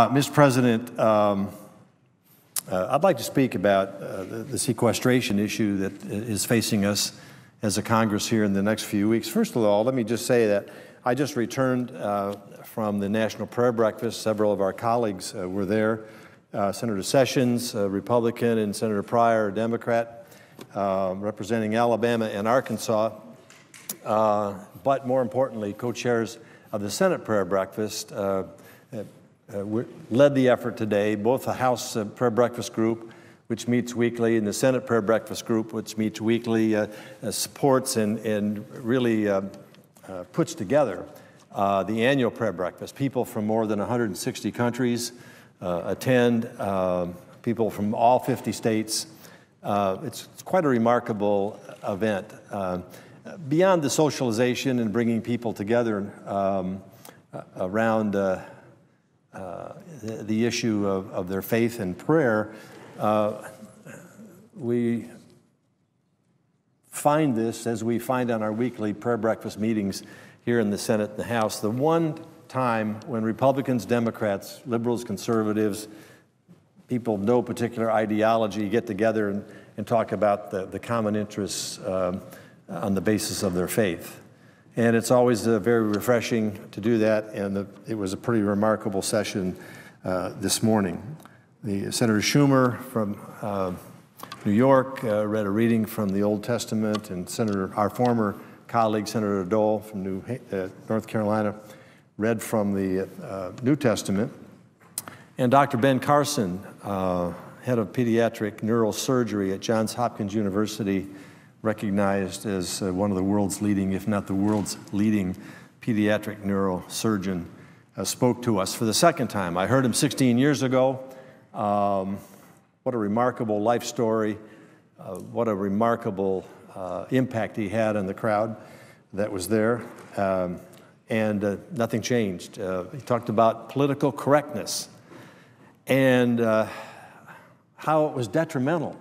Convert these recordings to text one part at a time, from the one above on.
Mr. President, I'd like to speak about the sequestration issue that is facing us as a Congress here in the next few weeks. First of all, let me just say that I just returned from the National Prayer Breakfast. Several of our colleagues were there. Senator Sessions, Republican, and Senator Pryor, Democrat, representing Alabama and Arkansas, but more importantly, co-chairs of the Senate Prayer Breakfast led the effort today. Both the House Prayer Breakfast Group, which meets weekly, and the Senate Prayer Breakfast Group, which meets weekly, supports and really puts together the annual prayer breakfast. People from more than 160 countries attend, people from all 50 states. It's quite a remarkable event. Beyond the socialization and bringing people together around the issue of their faith and prayer, we find this, as we find on our weekly prayer breakfast meetings here in the Senate and the House, the one time when Republicans, Democrats, liberals, conservatives, people of no particular ideology get together and talk about the common interests on the basis of their faith. And it's always very refreshing to do that, and it was a pretty remarkable session this morning. Senator Schumer from New York read a reading from the Old Testament, and our former colleague, Senator Dole from North Carolina, read from the New Testament. And Dr. Ben Carson, head of pediatric neurosurgery at Johns Hopkins University, recognized as one of the world's leading, if not the world's leading, pediatric neurosurgeon, spoke to us for the second time. I heard him 16 years ago. What a remarkable life story. What a remarkable impact he had on the crowd that was there. And nothing changed. He talked about political correctness and how it was detrimental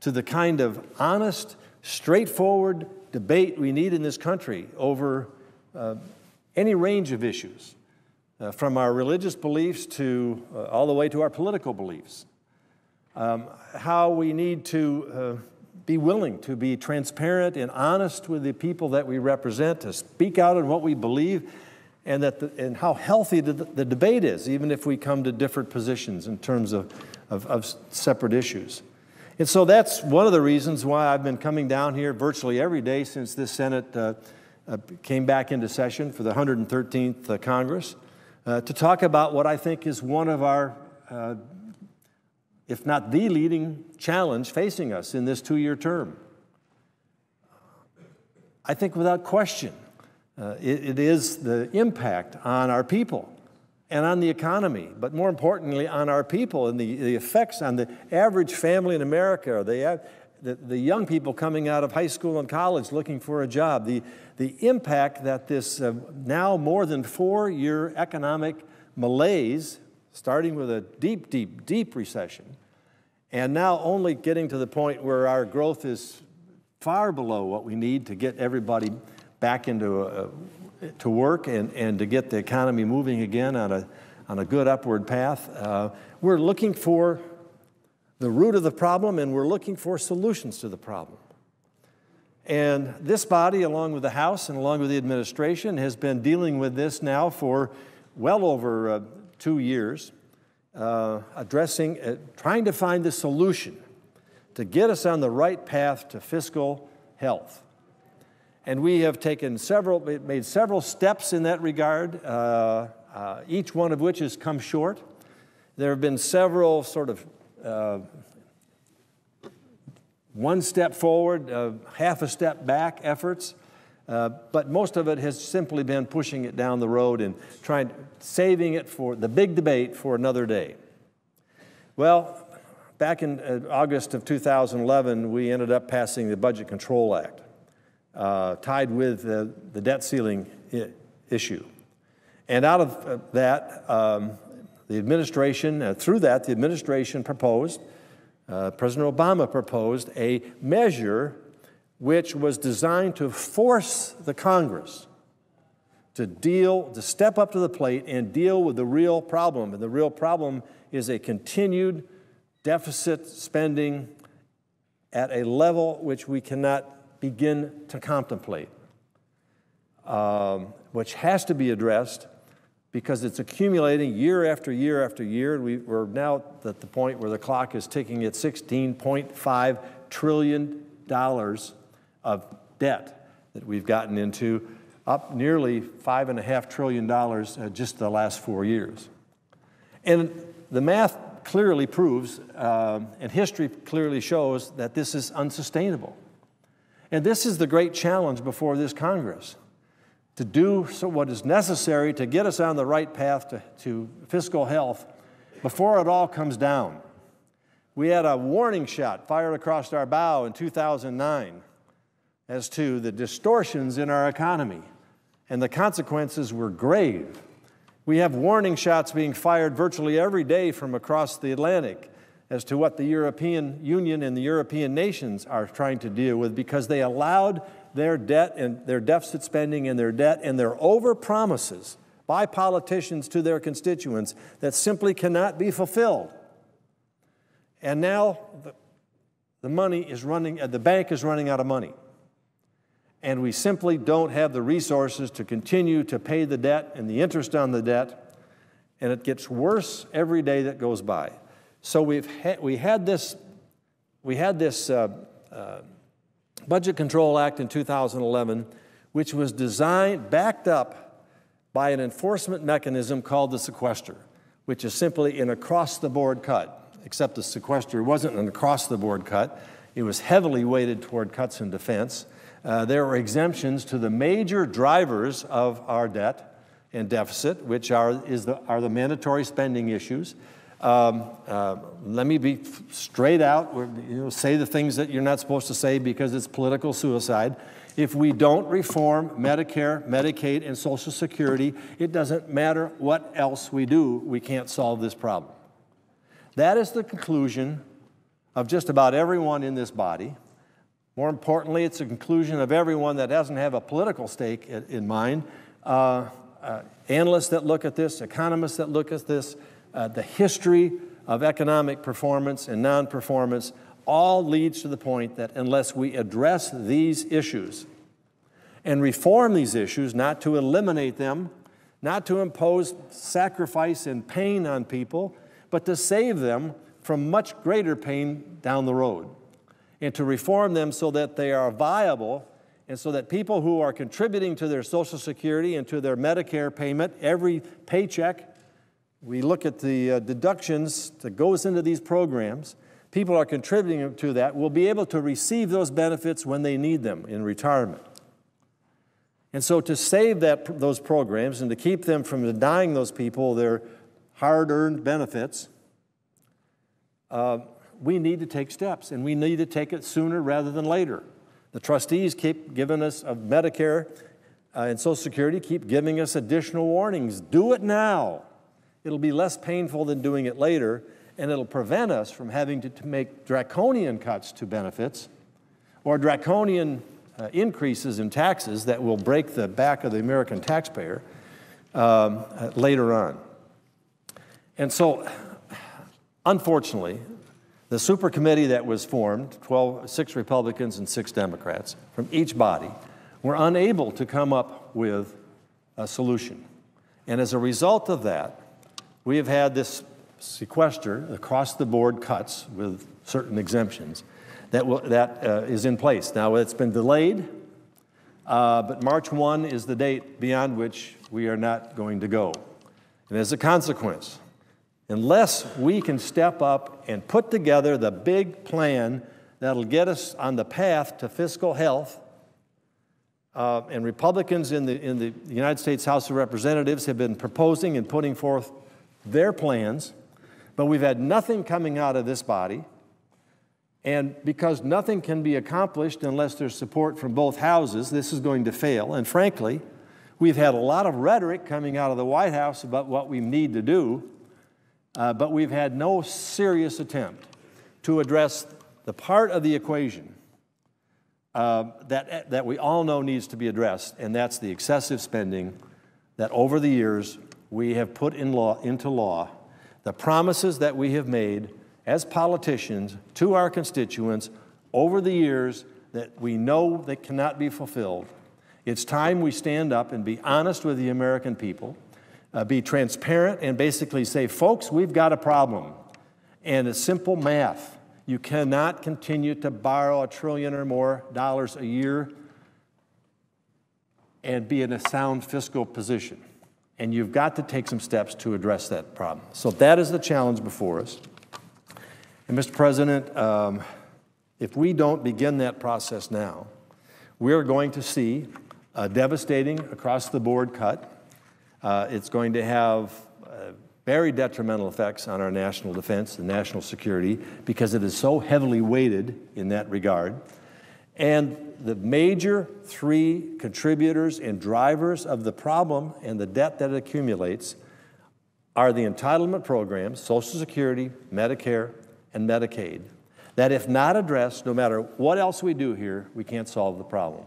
to the kind of honest, straightforward debate we need in this country over any range of issues, from our religious beliefs to all the way to our political beliefs. How we need to be willing to be transparent and honest with the people that we represent, to speak out on what we believe, and and how healthy the debate is, even if we come to different positions in terms of separate issues. And so that's one of the reasons why I've been coming down here virtually every day since this Senate came back into session for the 113th Congress to talk about what I think is one of our, if not the leading challenge facing us in this two-year term. I think without question, it is the impact on our people and on the economy, but more importantly on our people and the effects on the average family in America, the young people coming out of high school and college looking for a job, the impact that this now more than 4-year economic malaise, starting with a deep, deep, deep recession, and now only getting to the point where our growth is far below what we need to get everybody back into to work and to get the economy moving again on a good upward path. We're looking for the root of the problem, and we're looking for solutions to the problem. And this body, along with the House and along with the administration, has been dealing with this now for well over 2 years, trying to find the solution to get us on the right path to fiscal health. And we have made several steps in that regard, each one of which has come short. There have been several sort of one step forward, half a step back efforts, but most of it has simply been pushing it down the road and saving it for the big debate for another day. Well, back in August of 2011, we ended up passing the Budget Control Act, tied with the debt ceiling issue. And out of that, the administration, through that, the administration proposed, President Obama proposed a measure which was designed to force the Congress to step up to the plate and deal with the real problem. And the real problem is a continued deficit spending at a level which we cannot begin to contemplate, which has to be addressed because it's accumulating year after year after year. We're now at the point where the clock is ticking at $16.5 trillion of debt that we've gotten into, up nearly $5.5 trillion just the last 4 years. And the math clearly proves, and history clearly shows, that this is unsustainable. And this is the great challenge before this Congress, to do what is necessary to get us on the right path to fiscal health before it all comes down. We had a warning shot fired across our bow in 2009 as to the distortions in our economy, and the consequences were grave. We have warning shots being fired virtually every day from across the Atlantic as to what the European Union and the European nations are trying to deal with, because they allowed their debt and their deficit spending and their debt and their overpromises by politicians to their constituents that simply cannot be fulfilled. And now the money is running, the bank is running out of money. And we simply don't have the resources to continue to pay the debt and the interest on the debt, and it gets worse every day that goes by. So we had this Budget Control Act in 2011, which was backed up by an enforcement mechanism called the sequester, which is simply an across-the-board cut, except the sequester wasn't an across-the-board cut. It was heavily weighted toward cuts in defense. There were exemptions to the major drivers of our debt and deficit, which are the mandatory spending issues. Let me be straight out, say the things that you're not supposed to say because it's political suicide. If we don't reform Medicare, Medicaid, and Social Security, it doesn't matter what else we do, we can't solve this problem. That is the conclusion of just about everyone in this body. More importantly, it's a conclusion of everyone that doesn't have a political stake in mind. Analysts that look at this, economists that look at this, the history of economic performance and non-performance all leads to the point that unless we address these issues and reform these issues, not to eliminate them, not to impose sacrifice and pain on people, but to save them from much greater pain down the road, and to reform them so that they are viable and so that people who are contributing to their Social Security and to their Medicare payment every paycheck, we look at the deductions that goes into these programs, people are contributing to that, will be able to receive those benefits when they need them in retirement. And so to save those programs and to keep them from denying those people their hard-earned benefits, we need to take steps, and we need to take it sooner rather than later. The trustees keep giving us, of Medicare and Social Security, keep giving us additional warnings. Do it now. It'll be less painful than doing it later, and it'll prevent us from having to make draconian cuts to benefits or draconian increases in taxes that will break the back of the American taxpayer later on. And so, unfortunately, the super committee that was formed, 6 Republicans and 6 Democrats from each body, were unable to come up with a solution. And as a result of that, we have had this sequester, across-the-board cuts with certain exemptions, that is in place. Now, it's been delayed, but March 1 is the date beyond which we are not going to go. And as a consequence, unless we can step up and put together the big plan that'll get us on the path to fiscal health, and Republicans in the United States House of Representatives have been proposing and putting forth their plans, but we've had nothing coming out of this body. And because nothing can be accomplished unless there's support from both houses, this is going to fail. And frankly, we've had a lot of rhetoric coming out of the White House about what we need to do, but we've had no serious attempt to address the part of the equation that we all know needs to be addressed, and that's the excessive spending that over the years we have put into law the promises that we have made as politicians to our constituents over the years that we know that cannot be fulfilled. It's time we stand up and be honest with the American people, be transparent, and basically say, folks, we've got a problem. And it's simple math. You cannot continue to borrow $1 trillion or more a year and be in a sound fiscal position. And you've got to take some steps to address that problem. So that is the challenge before us. And Mr. President, if we don't begin that process now, we're going to see a devastating across-the-board cut. It's going to have very detrimental effects on our national defense and national security because it is so heavily weighted in that regard. And the major three contributors and drivers of the problem and the debt that it accumulates are the entitlement programs, Social Security, Medicare, and Medicaid, that if not addressed, no matter what else we do here, we can't solve the problem.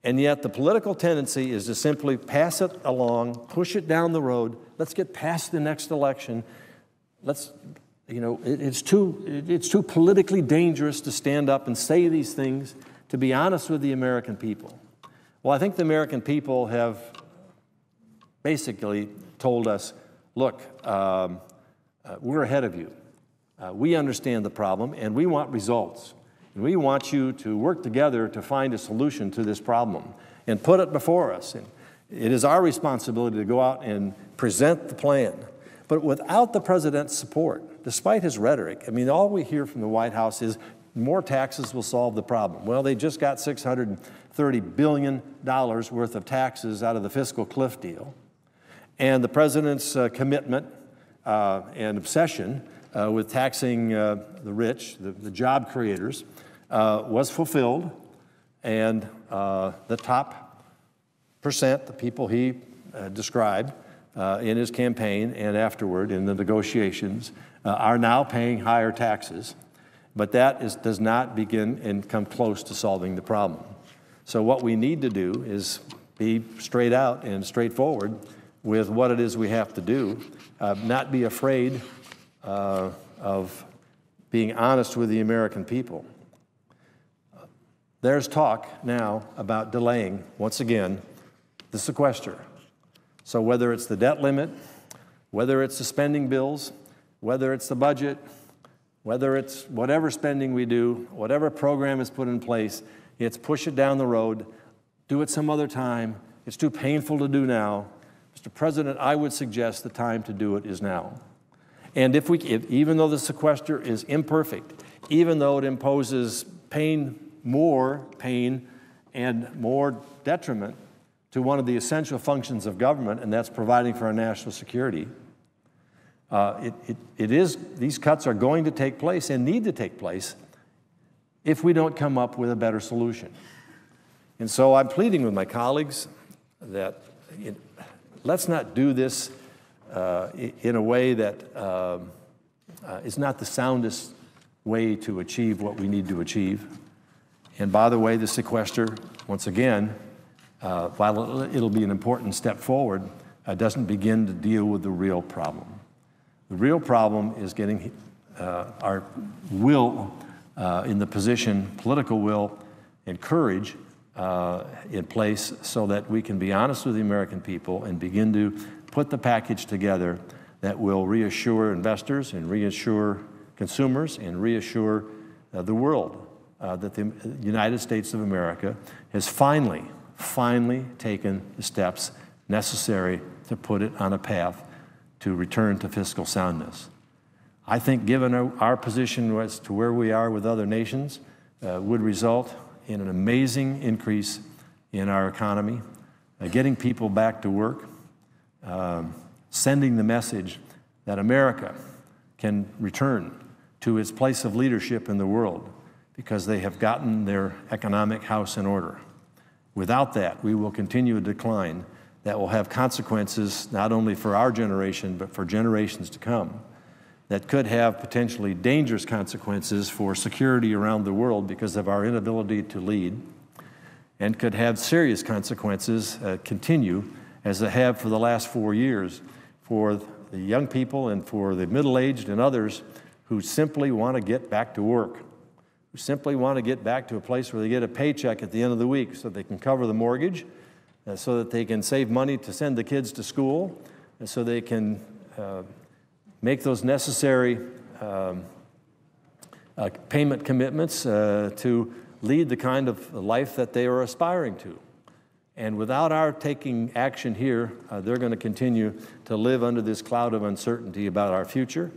And yet the political tendency is to simply pass it along, push it down the road. Let's get past the next election. It's too politically dangerous to stand up and say these things, to be honest with the American people. Well, I think the American people have basically told us, look, we're ahead of you. We understand the problem, and we want results. And we want you to work together to find a solution to this problem and put it before us. And it is our responsibility to go out and present the plan. But without the president's support, despite his rhetoric, I mean, all we hear from the White House is more taxes will solve the problem. Well, they just got $630 billion worth of taxes out of the fiscal cliff deal. And the president's commitment and obsession with taxing the rich, the job creators, was fulfilled, and the top percent, the people he described in his campaign and afterward in the negotiations, are now paying higher taxes. But that does not begin and come close to solving the problem. So what we need to do is be straight out and straightforward with what it is we have to do, not be afraid of being honest with the American people. There's talk now about delaying, once again, the sequester. So whether it's the debt limit, whether it's the spending bills, whether it's the budget, whether it's whatever spending we do, whatever program is put in place, it's push it down the road, do it some other time. It's too painful to do now. Mr. President, I would suggest the time to do it is now. And even though the sequester is imperfect, even though it imposes more pain and more detriment to one of the essential functions of government, and that's providing for our national security, these cuts are going to take place and need to take place if we don't come up with a better solution. And so I'm pleading with my colleagues that let's not do this in a way that is not the soundest way to achieve what we need to achieve. And by the way, the sequester, once again, while it'll be an important step forward, doesn't begin to deal with the real problem. The real problem is getting our will in the position, political will and courage in place so that we can be honest with the American people and begin to put the package together that will reassure investors and reassure consumers and reassure the world that the United States of America has finally taken the steps necessary to put it on a path to return to fiscal soundness. I think given our position as to where we are with other nations would result in an amazing increase in our economy, getting people back to work, sending the message that America can return to its place of leadership in the world because they have gotten their economic house in order. Without that, we will continue a decline that will have consequences not only for our generation, but for generations to come, that could have potentially dangerous consequences for security around the world because of our inability to lead, and could have serious consequences continue as they have for the last 4 years, for the young people and for the middle-aged and others who simply want to get back to work, who simply want to get back to a place where they get a paycheck at the end of the week so they can cover the mortgage, so that they can save money to send the kids to school, and so they can make those necessary payment commitments to lead the kind of life that they are aspiring to. And without our taking action here, they're going to continue to live under this cloud of uncertainty about our future,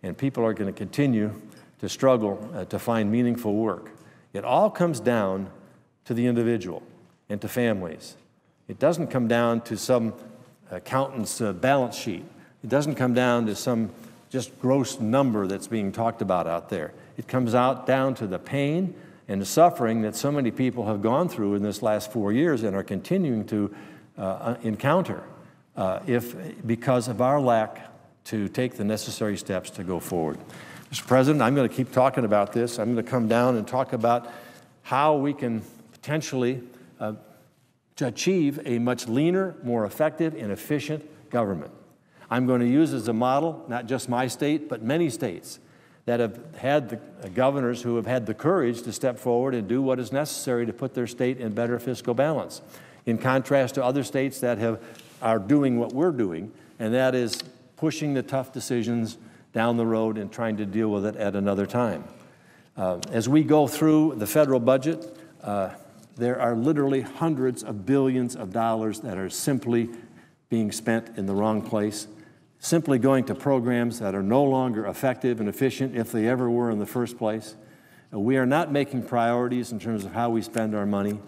and people are going to continue to struggle to find meaningful work. It all comes down to the individual and to families. It doesn't come down to some accountant's balance sheet. It doesn't come down to some just gross number that's being talked about out there. It comes down to the pain and the suffering that so many people have gone through in this last 4 years and are continuing to encounter because of our lack to take the necessary steps to go forward. Mr. President, I'm going to keep talking about this. I'm going to come down and talk about how we can potentially to achieve a much leaner, more effective, and efficient government. I'm going to use as a model not just my state, but many states that have had the governors who have had the courage to step forward and do what is necessary to put their state in better fiscal balance, in contrast to other states that are doing what we're doing, and that is pushing the tough decisions down the road and trying to deal with it at another time. As we go through the federal budget, there are literally hundreds of billions of dollars that are simply being spent in the wrong place, simply going to programs that are no longer effective and efficient if they ever were in the first place. We are not making priorities in terms of how we spend our money.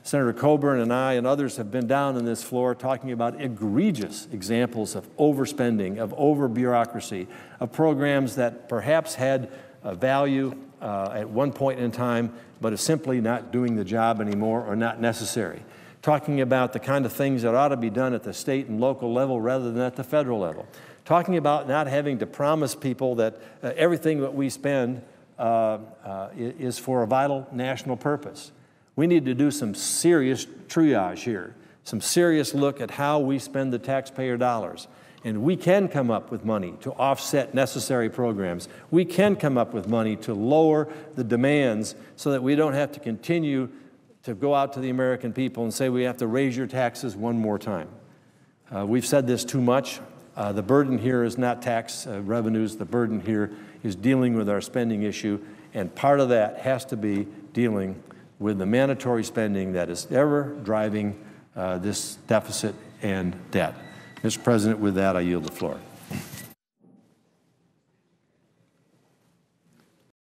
Senator Coburn and I and others have been down on this floor talking about egregious examples of overspending, of over-bureaucracy, of programs that perhaps had a value at one point in time, but is simply not doing the job anymore or not necessary. Talking about the kind of things that ought to be done at the state and local level rather than at the federal level. Talking about not having to promise people that everything that we spend is for a vital national purpose. We need to do some serious triage here, some serious look at how we spend the taxpayer dollars. And we can come up with money to offset necessary programs. We can come up with money to lower the demands so that we don't have to continue to go out to the American people and say we have to raise your taxes one more time. We've said this too much. The burden here is not tax revenues. The burden here is dealing with our spending issue, and part of that has to be dealing with the mandatory spending that is ever driving this deficit and debt. Mr. President, with that, I yield the floor.